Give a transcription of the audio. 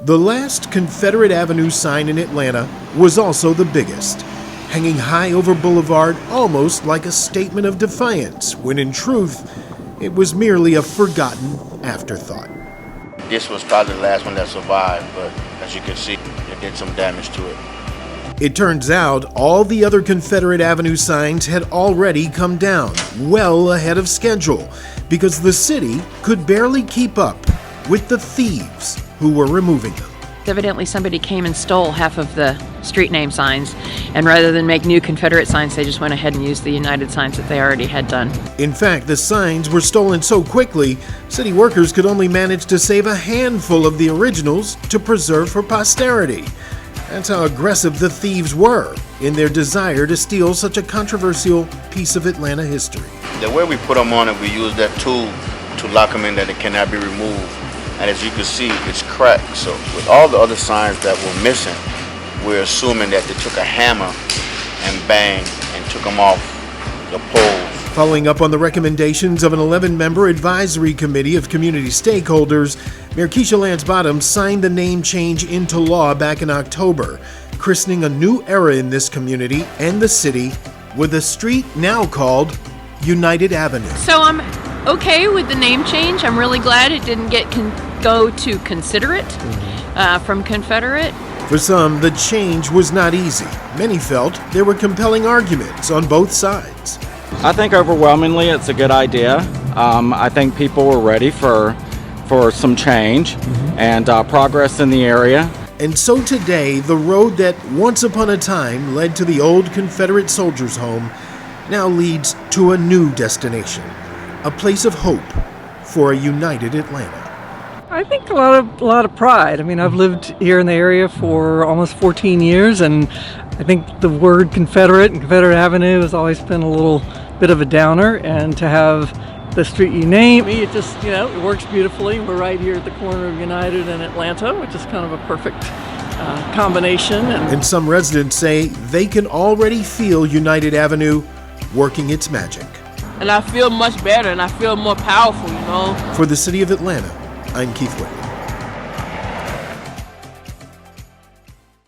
The last Confederate Avenue sign in Atlanta was also the biggest, hanging high over Boulevard almost like a statement of defiance, when in truth, it was merely a forgotten afterthought. This was probably the last one that survived, but as you can see, it did some damage to it. It turns out all the other Confederate Avenue signs had already come down, well ahead of schedule, because the city could barely keep up with the thieves who were removing them. Evidently somebody came and stole half of the street name signs, and rather than make new Confederate signs, they just went ahead and used the United signs that they already had done. In fact, the signs were stolen so quickly, city workers could only manage to save a handful of the originals to preserve for posterity. That's how aggressive the thieves were in their desire to steal such a controversial piece of Atlanta history. The way we put them on it, we use that tool to lock them in that it cannot be removed. And as you can see, it's cracked. So with all the other signs that were missing, we're assuming that they took a hammer and banged and took them off the poles. Following up on the recommendations of an 11-member advisory committee of community stakeholders, Mayor Keisha Lance Bottoms signed the name change into law back in October, christening a new era in this community and the city with a street now called United Avenue. So I'm okay with the name change. I'm really glad it didn't go to confederate from Confederate. For some, the change was not easy. Many felt there were compelling arguments on both sides. I think overwhelmingly it's a good idea. I think people were ready for some change and progress in the area. And so today, the road that once upon a time led to the old Confederate soldiers' home now leads to a new destination, a place of hope for a united Atlanta. I think a lot of pride. I mean, I've lived here in the area for almost 14 years, and I think the word Confederate and Confederate Avenue has always been a little bit of a downer, and to have the street you name, it just, it works beautifully. We're right here at the corner of United and Atlanta, which is kind of a perfect combination. And some residents say they can already feel United Avenue working its magic. And I feel much better, and I feel more powerful, For the city of Atlanta, I'm Keith Whitley.